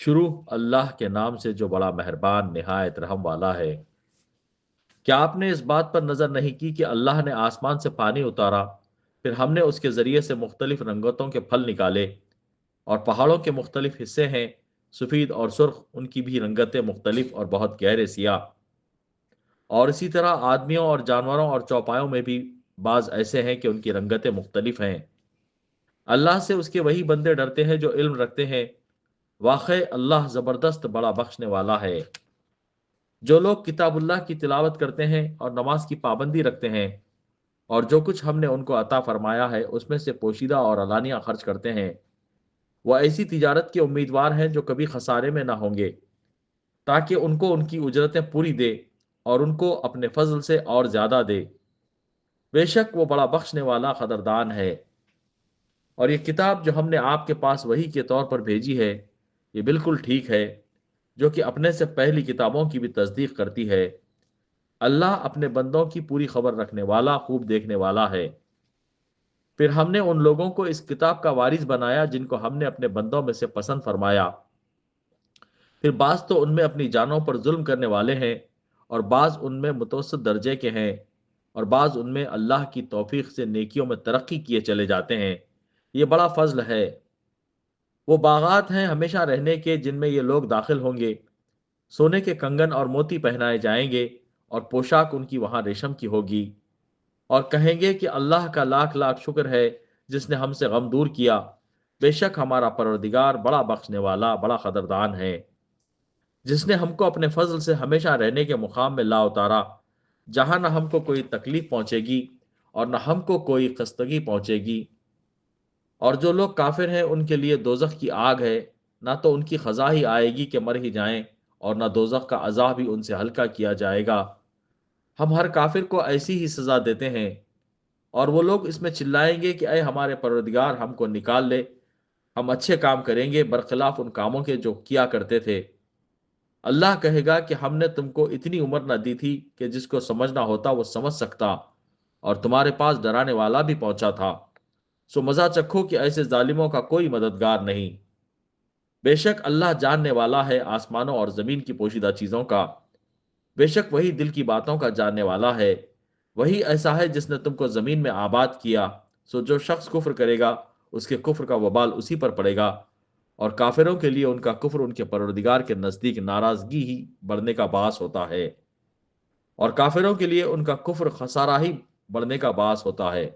شروع اللہ کے نام سے جو بڑا مہربان نہایت رحم والا ہے۔ کیا آپ نے اس بات پر نظر نہیں کی کہ اللہ نے آسمان سے پانی اتارا، پھر ہم نے اس کے ذریعے سے مختلف رنگتوں کے پھل نکالے، اور پہاڑوں کے مختلف حصے ہیں، سفید اور سرخ، ان کی بھی رنگتیں مختلف اور بہت گہرے سیاہ، اور اسی طرح آدمیوں اور جانوروں اور چوپایوں میں بھی بعض ایسے ہیں کہ ان کی رنگتیں مختلف ہیں۔ اللہ سے اس کے وہی بندے ڈرتے ہیں جو علم رکھتے ہیں، واقع اللہ زبردست بڑا بخشنے والا ہے۔ جو لوگ کتاب اللہ کی تلاوت کرتے ہیں اور نماز کی پابندی رکھتے ہیں، اور جو کچھ ہم نے ان کو عطا فرمایا ہے اس میں سے پوشیدہ اور علانیہ خرچ کرتے ہیں، وہ ایسی تجارت کے امیدوار ہیں جو کبھی خسارے میں نہ ہوں گے، تاکہ ان کو ان کی اجرتیں پوری دے اور ان کو اپنے فضل سے اور زیادہ دے۔ بے شک وہ بڑا بخشنے والا قدردان ہے۔ اور یہ کتاب جو ہم نے آپ کے پاس وحی کے طور پر بھیجی ہے، یہ بالکل ٹھیک ہے، جو کہ اپنے سے پہلی کتابوں کی بھی تصدیق کرتی ہے۔ اللہ اپنے بندوں کی پوری خبر رکھنے والا، خوب دیکھنے والا ہے۔ پھر ہم نے ان لوگوں کو اس کتاب کا وارث بنایا جن کو ہم نے اپنے بندوں میں سے پسند فرمایا۔ پھر بعض تو ان میں اپنی جانوں پر ظلم کرنے والے ہیں، اور بعض ان میں متوسط درجے کے ہیں، اور بعض ان میں اللہ کی توفیق سے نیکیوں میں ترقی کیے چلے جاتے ہیں۔ یہ بڑا فضل ہے۔ وہ باغات ہیں ہمیشہ رہنے کے جن میں یہ لوگ داخل ہوں گے، سونے کے کنگن اور موتی پہنائے جائیں گے، اور پوشاک ان کی وہاں ریشم کی ہوگی، اور کہیں گے کہ اللہ کا لاکھ لاکھ شکر ہے جس نے ہم سے غم دور کیا۔ بے شک ہمارا پروردگار بڑا بخشنے والا، بڑا قدردان ہے، جس نے ہم کو اپنے فضل سے ہمیشہ رہنے کے مقام میں لا اتارا، جہاں نہ ہم کو کوئی تکلیف پہنچے گی اور نہ ہم کو کوئی خستگی پہنچے گی۔ اور جو لوگ کافر ہیں ان کے لیے دوزخ کی آگ ہے، نہ تو ان کی خزاں ہی آئے گی کہ مر ہی جائیں، اور نہ دوزخ کا عذاب بھی ان سے ہلکا کیا جائے گا۔ ہم ہر کافر کو ایسی ہی سزا دیتے ہیں۔ اور وہ لوگ اس میں چلائیں گے کہ اے ہمارے پروردگار، ہم کو نکال لے، ہم اچھے کام کریں گے برخلاف ان کاموں کے جو کیا کرتے تھے۔ اللہ کہے گا کہ ہم نے تم کو اتنی عمر نہ دی تھی کہ جس کو سمجھنا ہوتا وہ سمجھ سکتا، اور تمہارے پاس ڈرانے والا بھی پہنچا تھا، سو مزہ چکھو کہ ایسے ظالموں کا کوئی مددگار نہیں۔ بے شک اللہ جاننے والا ہے آسمانوں اور زمین کی پوشیدہ چیزوں کا، بے شک وہی دل کی باتوں کا جاننے والا ہے۔ وہی ایسا ہے جس نے تم کو زمین میں آباد کیا، سو جو شخص کفر کرے گا اس کے کفر کا وبال اسی پر پڑے گا، اور کافروں کے لیے ان کا کفر ان کے پروردگار کے نزدیک ناراضگی ہی بڑھنے کا باعث ہوتا ہے، اور کافروں کے لیے ان کا کفر خسارہ ہی بڑھنے کا باعث ہوتا ہے۔